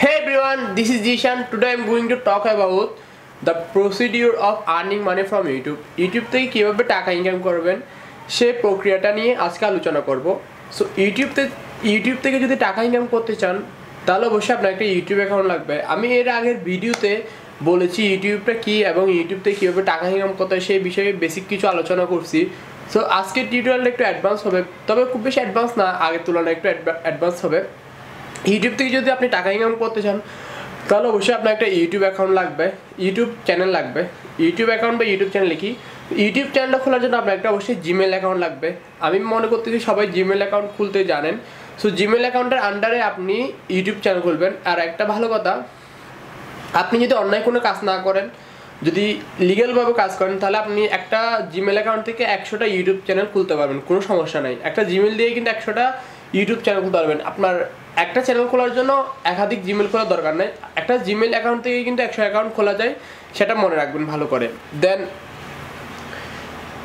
Hey everyone, this is Jishan. Today I'm going to talk about the procedure of earning money from YouTube. YouTube থেকে কিভাবে টাকা income করবেন সেই প্রক্রিয়াটা নিয়ে আজকে আলোচনা করব। সো ইউটিউব থেকে যদি টাকা ইনকাম করতে চান তাহলে অবশ্যই আপনার একটা ইউটিউব অ্যাকাউন্ট লাগবে। আমি এর আগের ভিডিওতে বলেছি ইউটিউবটা কি এবং ইউটিউব থেকে কিভাবে টাকা ইনকাম করতে হয় সেই বিষয়ে বেসিক কিছু আলোচনা করছি। সো আজকের টিউটোরিয়ালটা একটু অ্যাডভান্স হবে, তবে খুব বেশি অ্যাডভান্স না, আগের তুলনায় একটু অ্যাডভান্স হবে। ইউটিউব থেকে যদি আপনি টাকা ইনকাম করতে চান তাহলে অবশ্যই আপনার একটা ইউটিউব অ্যাকাউন্ট লাগবে, ইউটিউব চ্যানেল লাগবে। ইউটিউব অ্যাকাউন্ট বা ইউটিউব চ্যানেল কি, ইউটিউব চ্যানেলটা খোলার জন্য আপনার একটা অবশ্যই জিমেল অ্যাকাউন্ট লাগবে। আমি মনে করতেছি সবাই জিমেল অ্যাকাউন্ট খুলতে জানেন। সো জিমেল অ্যাকাউন্টের আন্ডারে আপনি ইউটিউব চ্যানেল খুলবেন। আর একটা ভালো কথা, আপনি যদি অন্যায় কোনো কাজ না করেন, যদি লিগ্যালভাবে কাজ করেন, তাহলে আপনি একটা জিমেল অ্যাকাউন্ট থেকে 100টা ইউটিউব চ্যানেল খুলতে পারবেন, কোনো সমস্যা নাই। একটা জিমেল দিয়ে কিন্তু 100টা ইউটিউব চ্যানেল খুলতে পারবেন। আপনার একটা চ্যানেল খোলার জন্য একাধিক জিমেল খোলার দরকার নেই, একটা জিমেল অ্যাকাউন্ট থেকে কিন্তু 100 অ্যাকাউন্ট খোলা যায়, সেটা মনে রাখবেন ভালো করে। দেন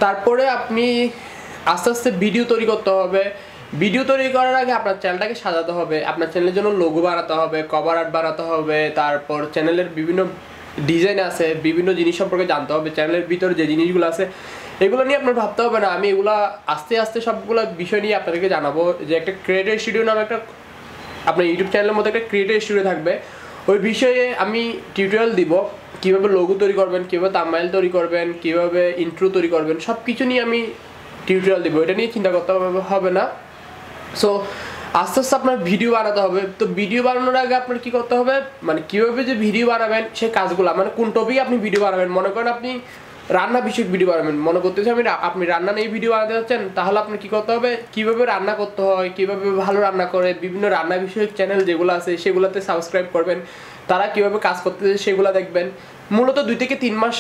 তারপরে আপনি আস্তে আস্তে ভিডিও তৈরি করতে হবে। ভিডিও তৈরি করার আগে আপনার চ্যানেলটাকে সাজাতে হবে, আপনার চ্যানেলের জন্য লোগো বানাতে হবে, কভার আর্ট বানাতে হবে, তারপর চ্যানেলের বিভিন্ন ডিজাইন আছে, বিভিন্ন জিনিস সম্পর্কে জানতে হবে। চ্যানেলের ভিতরে যে জিনিসগুলো আছে এগুলো নিয়ে আপনার ভাবতে হবে না, আমি এগুলো আস্তে আস্তে সবগুলো বিষয় নিয়ে আপনাদেরকে জানাবো। যে একটা ক্রিয়েটর স্টুডিও নামে একটা আপনার ইউটিউব চ্যানেলের মধ্যে একটা ক্রিয়েটর স্টুডিও থাকবে, ওই বিষয়ে আমি টিউটোরিয়াল দিব, কীভাবে লোগো তৈরি করবেন, কীভাবে থাম্বনেল তৈরি করবেন, কীভাবে ইন্ট্রো তৈরি করবেন, সব কিছু নিয়ে আমি টিউটোরিয়াল দিব। এটা নিয়ে চিন্তা করতে হবে না। সো আস্তে আস্তে আপনার ভিডিও বানাতে হবে। তো ভিডিও বানানোর আগে আপনার কী করতে হবে, মানে কীভাবে যে ভিডিও বানাবেন সেই কাজগুলো, মানে কোন টপিকে আপনি ভিডিও বানাবেন। মনে করেন আপনি রান্না বিষয়ক ভিডিও বানাবেন, মনে করতেছি আপনি রান্না নিয়ে ভিডিও বানাতে যাচ্ছেন, তাহলে আপনার কী করতে হবে, কীভাবে রান্না করতে হয়, কীভাবে ভালো রান্না করে, বিভিন্ন রান্না বিষয়ক চ্যানেল যেগুলো আছে সেগুলোতে সাবস্ক্রাইব করবেন, তারা কীভাবে কাজ করতেছে সেগুলো দেখবেন। মূলত 2 থেকে 3 মাস,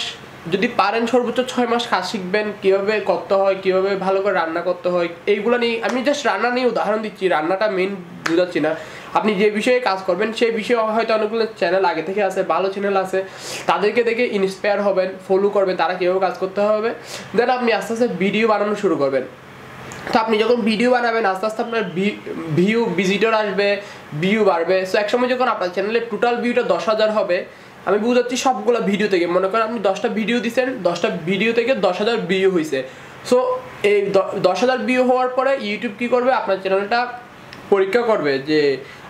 যদি পারেন সর্বোচ্চ 6 মাস কাজ শিখবেন, কীভাবে করতে হয়, কীভাবে ভালো করে রান্না করতে হয়। এইগুলো নিয়ে আমি জাস্ট রান্না নিয়ে উদাহরণ দিচ্ছি, রান্নাটা মেন বোঝাচ্ছি না। আপনি যে বিষয়ে কাজ করবেন সেই বিষয়ে হয়তো অনেকগুলো চ্যানেল আগে থেকে আছে, ভালো চ্যানেল আছে, তাদেরকে দেখে ইন্সপায়ার হবেন, ফলো করবেন, তারা কীভাবে কাজ করতে হবে। দেন আপনি আস্তে আস্তে ভিডিও বানানো শুরু করবেন। তো আপনি যখন ভিডিও বানাবেন আস্তে আস্তে আপনার ভিজিটর আসবে, ভিউ বাড়বে। সো একসময় যখন আপনার চ্যানেলের টোটাল ভিউটা 10,000 হবে, আমি বুঝাচ্ছি সবগুলো ভিডিও থেকে, মনে করেন আপনি 10টা ভিডিও দিচ্ছেন, 10টা ভিডিও থেকে 10,000 ভিউ হয়েছে। সো এই 10,000 ভিউ হওয়ার পরে ইউটিউব কী করবে, আপনার চ্যানেলটা পরীক্ষা করবে যে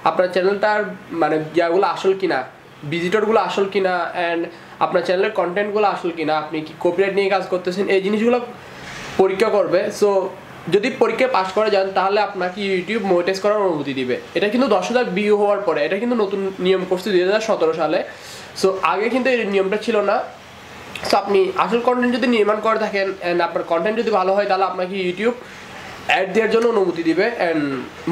আপনার চ্যানেলটার মানে ইয়াগুলো আসল কিনা, ভিজিটরগুলো আসল কিনা, অ্যান্ড আপনার চ্যানেলের কন্টেন্টগুলো আসল কিনা, আপনি কি কপিরাইট নিয়ে কাজ করতেছেন, এই জিনিসগুলো পরীক্ষা করবে। সো যদি পরীক্ষায় পাস করে যান তাহলে আপনাকে ইউটিউব মনিটাইজ করার অনুমতি দিবে। এটা কিন্তু 10,000 ভিউ হওয়ার পরে, এটা কিন্তু নতুন নিয়ম করছে 2017 সালে। সো আগে কিন্তু এই নিয়মটা ছিল না। সো আপনি আসল কন্টেন্ট যদি নির্মাণ করে থাকেন অ্যান্ড আপনার কন্টেন্ট যদি ভালো হয়, তাহলে আপনাকে ইউটিউব অ্যাড দেওয়ার জন্য অনুমতি দিবে অ্যান্ড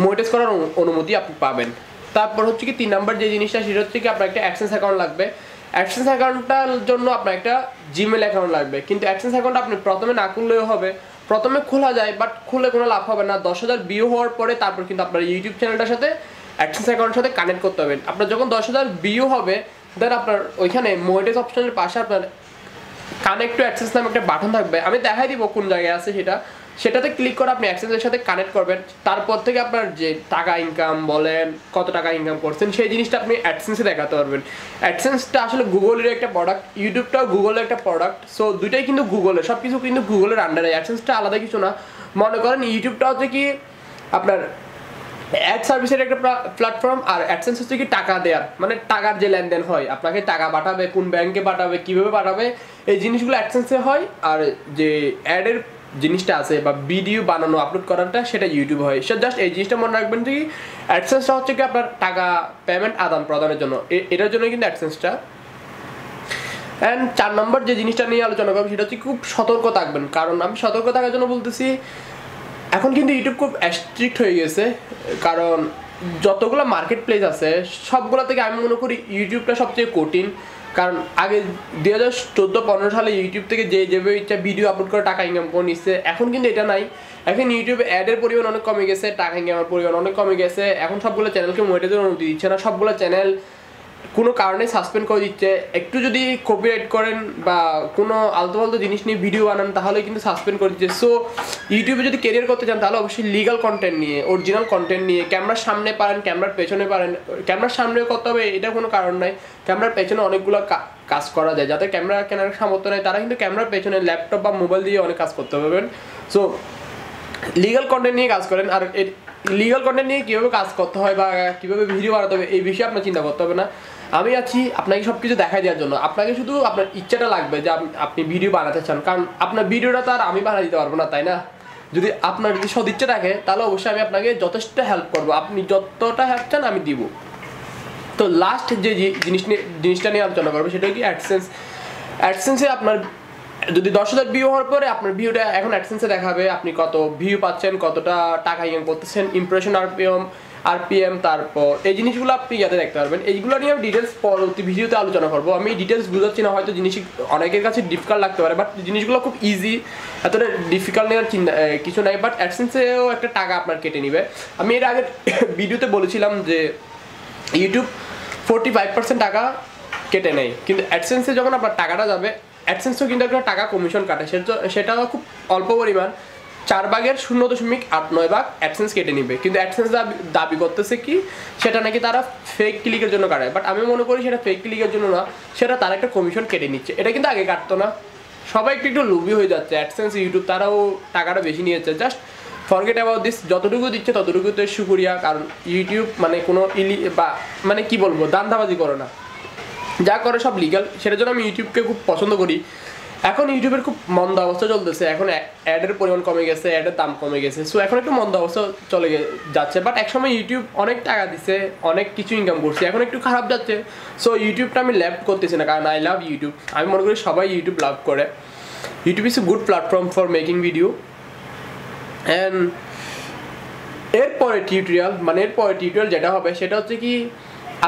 মনিটাইজ করার অনুমতি আপনি পাবেন। তারপর হচ্ছে কি 3 নাম্বার যে জিনিসটা, সেটা হচ্ছে কি আপনার একটা অ্যাডসেন্স অ্যাকাউন্ট লাগবে। অ্যাডসেন্স অ্যাকাউন্টটার জন্য আপনার একটা জিমেল অ্যাকাউন্ট লাগবে। কিন্তু অ্যাডসেন্স অ্যাকাউন্ট আপনি প্রথমে না খুললেও হবে, প্রথমে খোলা যায়, বাট খুলে কোনো লাভ হবে না। 10,000 ভিউ হওয়ার পরে তারপর কিন্তু আপনার ইউটিউব চ্যানেলটার সাথে অ্যাডসেন্স অ্যাকাউন্টের সাথে কানেক্ট করতে হবে। আপনার যখন 10,000 ভিউ হবে, দেন আপনার ওইখানে মনিটাইজ অপশনের পাশে আপনার কানেক্ট টু অ্যাডসেন্স নামে একটা বাটন থাকবে, আমি দেখাই দিব কোন জায়গায় আছে সেটাতে ক্লিক করে আপনি অ্যাডসেন্সের সাথে কানেক্ট করবেন। তারপর থেকে আপনার যে টাকা ইনকাম বলেন, কত টাকা ইনকাম করছেন, সেই জিনিসটা আপনি অ্যাডসেন্সে দেখাতে পারবেন। অ্যাডসেন্সটা আসলে গুগলের একটা প্রোডাক্ট, ইউটিউবটাও গুগলের একটা প্রোডাক্ট। সো দুইটাই কিন্তু গুগলের, সব কিছু কিন্তু গুগলের আন্ডারে, অ্যাডসেন্সটা আলাদা কিছু না। মনে করেন ইউটিউবটা হচ্ছে কি আপনার অ্যাড সার্ভিসের একটা প্ল্যাটফর্ম, আর অ্যাডসেন্স হচ্ছে কি টাকা দেওয়ার, মানে টাকার যে লেনদেন হয়, আপনাকে টাকা পাঠাবে, কোন ব্যাংকে পাঠাবে, কীভাবে পাঠাবে, এই জিনিসগুলো অ্যাডসেন্সে হয়। আর যে অ্যাডের জিনিসটা আছে বা ভিডিও বানানো আপলোড করাটা, সেটা ইউটিউবে হয়। সে জাস্ট এই জিনিসটা মনে রাখবেন যে অ্যাডসেন্সটা হচ্ছে কি আপনার টাকা পেমেন্ট আদান প্রদানের জন্য, এটার জন্য কিন্তু অ্যাডসেন্সটা। অ্যান্ড 4 নম্বর যে জিনিসটা নিয়ে আলোচনা করবো সেটা হচ্ছে খুব সতর্ক থাকবেন। কারণ আমি সতর্ক থাকার জন্য বলতেছি, এখন কিন্তু ইউটিউব খুব স্ট্রিক্ট হয়ে গেছে। কারণ যতগুলো মার্কেট প্লেস আছে সবগুলো থেকে আমি মনে করি ইউটিউবটা সবচেয়ে কঠিন। কারণ আগে 2014-15 সালে ইউটিউব থেকে যেভাবে ইচ্ছা ভিডিও আপলোড করে টাকা ইনকাম করে নিচ্ছে, এখন কিন্তু এটা নাই। এখন ইউটিউবে অ্যাডের পরিমাণ অনেক কমে গেছে, টাকা ইনকামের পরিমাণ অনেক কমে গেছে। এখন সবগুলো চ্যানেলকে মনিটাইজের অনুমতি দিচ্ছে না, সবগুলো চ্যানেল কোনো কারণে সাসপেন্ড করে দিচ্ছে, একটু যদি কপিরাইট করেন বা কোনো আলতু ফালতু জিনিস নিয়ে ভিডিও বানান তাহলে কিন্তু সাসপেন্ড করে দিচ্ছে। সো ইউটিউবে যদি কেরিয়ার করতে চান তাহলে অবশ্যই লিগাল কন্টেন্ট নিয়ে, অরিজিনাল কন্টেন্ট নিয়ে, ক্যামেরার সামনে পারেন, ক্যামেরার পেছনে পারেন। ক্যামেরার সামনেও করতে হবে এটা কোনো কারণ নাই, ক্যামেরার পেছনে অনেকগুলো কাজ করা যায়। যাদের ক্যামেরা কেনার সামর্থ্য নেই তারা কিন্তু ক্যামেরার পেছনে ল্যাপটপ বা মোবাইল দিয়ে অনেক কাজ করতে পারবেন। সো লিগাল কন্টেন্ট নিয়ে কাজ করেন। আর লিগাল কন্টেন্ট নিয়ে কীভাবে কাজ করতে হয় বা কীভাবে ভিডিও বানাতে হবে এই বিষয়ে আপনার চিন্তা করতে হবে না। আমি আছি আপনাকে সব কিছু দেখাই দেওয়ার জন্য। আপনাকে শুধু আপনার ইচ্ছাটা লাগবে যে আপনি ভিডিও বানাতে চান, কারণ আপনার ভিডিওটা তো আর আমি বানিয়ে দিতে পারবো না, তাই না? যদি আপনার যদি সদিচ্ছা থাকে তাহলে অবশ্যই আমি আপনাকে যথেষ্ট হেল্প করবো, আপনি যতটা হেল্প চান আমি দিব। তো লাস্ট যে জিনিসটা নিয়ে আলোচনা করবো সেটা কি অ্যাডসেন্সে আপনার যদি 10,000 ভিউ হওয়ার পরে আপনার ভিউটা এখন অ্যাডসেন্সে দেখাবে আপনি কত ভিউ পাচ্ছেন, কতটা টাকা ইনকাম করতেছেন, ইমপ্রেশন, আরপিএম, তারপর এই জিনিসগুলো আপনি ইয়াতে দেখতে পারবেন। এইগুলো নিয়ে আমি ডিটেলস পরবর্তী ভিডিওতে আলোচনা করবো। আমি ডিটেলস বুঝাচ্ছি না, হয়তো জিনিস অনেকের কাছে ডিফিকাল্ট লাগতে পারে, বাট জিনিসগুলো খুব ইজি, এতটা ডিফিকাল্ট নেওয়ার কিছু নাই। বাট অ্যাডসেন্সেও একটা টাকা আপনার কেটে নিবে। আমি এর আগে ভিডিওতে বলেছিলাম যে ইউটিউব 45% টাকা কেটে নেয়, কিন্তু অ্যাডসেন্সে যখন আপনার টাকাটা যাবে অ্যাডসেন্সও কিন্তু একটা টাকা কমিশন কাটে, সেটাও খুব অল্প পরিমাণ, 4/0.89 অ্যাডসেন্স কেটে নিবে। কিন্তু অ্যাডসেন্স দাবি করতেছে কি সেটা নাকি তারা ফেক ক্লিকের জন্য কাটে, বাট আমি মনে করি সেটা ফেক ক্লিকের জন্য না, সেটা তারা একটা কমিশন কেটে নিচ্ছে। এটা কিন্তু আগে কাটতো না, সবাই একটু লোভী হয়ে যাচ্ছে। অ্যাডসেন্স, ইউটিউব তারাও টাকাটা বেশি নিয়েছে। জাস্ট ফরগেট অ্যাবাউট দিস, যতটুকু দিচ্ছে ততটুকুতে শুকরিয়া, কারণ ইউটিউব মানে কোনো বা মানে কি বলবো দান্দাবাজি করে না, যা করে সব লিগাল। সেটার জন্য আমি ইউটিউবকে খুব পছন্দ করি। এখন ইউটিউবের খুব মন্দ অবস্থা চলতেছে, এখন অ্যাডের পরিমাণ কমে গেছে, অ্যাডের দাম কমে গেছে। সো এখন একটু মন্দ অবস্থা চলে যাচ্ছে, বাট একসময় ইউটিউব অনেক টাকা দিছে, অনেক কিছু ইনকাম করছে, এখন একটু খারাপ যাচ্ছে। সো ইউটিউবটা আমি লেফট করতেছি না, কারণ আই লাভ ইউটিউব। আমি মনে করি সবাই ইউটিউব লাভ করে। YouTube is a good platform for making video. And এরপরে টিউটোরিয়াল যেটা হবে সেটা হচ্ছে কি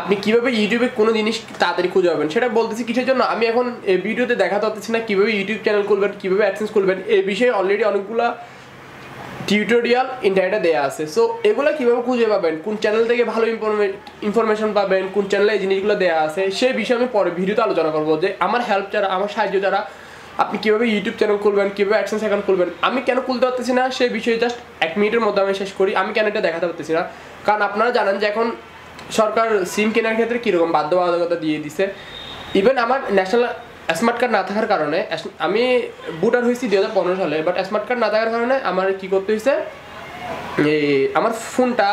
আপনি কীভাবে ইউটিউবে কোনো জিনিস তাড়াতাড়ি খুঁজে পাবেন, সেটা বলতেছি কিসের জন্য। আমি এখন এই ভিডিওতে দেখাতে পারতেছি না কীভাবে ইউটিউব চ্যানেল খুলবেন, কীভাবে অ্যাডসেন্স খুলবেন, এই বিষয়ে অলরেডি অনেকগুলো টিউটোরিয়াল ইন্টারনেটে দেওয়া আছে। সো এগুলো কীভাবে খুঁজে পাবেন, কোন চ্যানেল থেকে ভালো ইনফরমেশন পাবেন, কোন চ্যানেলে এই জিনিসগুলো দেওয়া আছে, সেই বিষয়ে আমি পরে ভিডিওতে আলোচনা করবো। যে আমার হেল্প ছাড়া, আমার সাহায্য ছাড়া আপনি কীভাবে ইউটিউব চ্যানেল খুলবেন, কীভাবে অ্যাডসেন্স অ্যাকাউন্ট খুলবেন, আমি কেন খুলতে পারতেছি না সেই বিষয়ে জাস্ট 1 মিনিটের মধ্যে আমি শেষ করি। আমি কেন এটা দেখাতে পারতেছি না, কারণ আপনারা জানেন যে এখন সরকার সিম কেনার ক্ষেত্রে কীরকম বাধ্যবাধকতা দিয়ে দিছে। ইভেন আমার ন্যাশনাল স্মার্ট কার্ড না থাকার কারণে, আমি ভোটার হয়েছি 2015 সালে, বাট স্মার্ট কার্ড না থাকার কারণে আমার কী করতে হয়েছে, আমার ফোনটা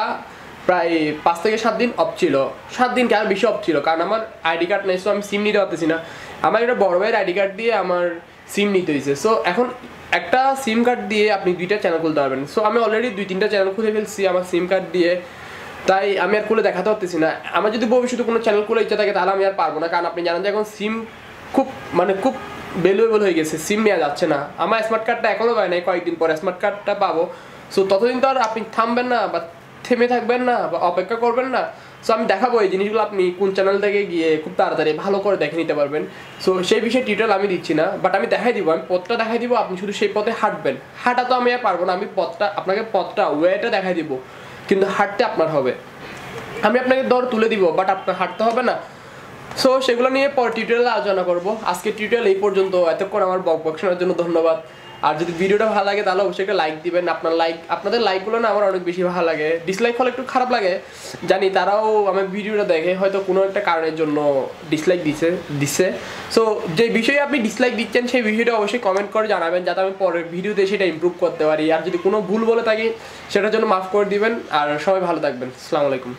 প্রায় 5 থেকে 7 দিন অফ ছিল, 7 দিন কি আর বেশি অফ ছিল, কারণ আমার আইডি কার্ড নেই। সো আমি সিম নিতে পারতেছি না, আমার একটা বড় ভাইয়ের আইডি কার্ড দিয়ে আমার সিম নিতে হয়েছে। সো এখন একটা সিম কার্ড দিয়ে আপনি 2টা চ্যানেল খুলতে পারবেন। সো আমি অলরেডি 2-3টা চ্যানেল খুলে ফেলছি আমার সিম কার্ড দিয়ে, তাই আমি আর খুলে দেখাতে পারতেছি না। আমার যদি ভবিষ্যতে কোনো চ্যানেল খুলে ইচ্ছা থাকে তাহলে আমি আর পারবো না, কারণ আপনি জানেন যে এখন সিম খুব ভ্যালুয়েবল হয়ে গেছে, সিম নেওয়া যাচ্ছে না। আমার স্মার্ট কার্ডটা এখনও পাই নাই, কয়েকদিন পরে স্মার্ট কার্ডটা পাবো। সো ততদিন তো আর আপনি থামবেন না বা থেমে থাকবেন না বা অপেক্ষা করবেন না। সো আমি দেখাবো এই জিনিসগুলো আপনি কোন চ্যানেল থেকে গিয়ে খুব তাড়াতাড়ি ভালো করে দেখে নিতে পারবেন। সো সেই বিষয়ে টিউটোরিয়াল আমি দিচ্ছি না, বাট আমি দেখাই দিব, আমি পথটা দেখাই দিব, আপনি শুধু সেই পথে হাঁটবেন। হাঁটা তো আমি আর পারবো না, আমি আপনাকে ওয়েটা দেখাই দিব, কিন্তু হাঁটতে আপনার হবে। আমি আপনাকে দৌড় তুলে দিব, বাট আপনার হাঁটতে হবে না। সো সেগুলো নিয়ে পরে টিউটোরিয়ালে আলোচনা করবো। আজকে টিউটোরিয়াল এই পর্যন্ত। এতক্ষণ আমার বক শোনার জন্য ধন্যবাদ। আর যদি ভিডিওটা ভালো লাগে তাহলে অবশ্যই একটা লাইক দিবেন। আপনাদের লাইকগুলো না আমার অনেক বেশি ভালো লাগে, ডিসলাইক হলে একটু খারাপ লাগে জানি, তারাও আমার ভিডিওটা দেখে হয়তো কোনো একটা কারণের জন্য ডিসলাইক দিচ্ছে। সো যে বিষয়ে আপনি ডিসলাইক দিচ্ছেন সেই বিষয়টা অবশ্যই কমেন্ট করে জানাবেন, যাতে আমি পরের ভিডিওতে সেটা ইমপ্রুভ করতে পারি। আর যদি কোনো ভুল বলে থাকি সেটার জন্য মাফ করে দিবেন। আর সবাই ভালো থাকবেন। আসসালামু আলাইকুম।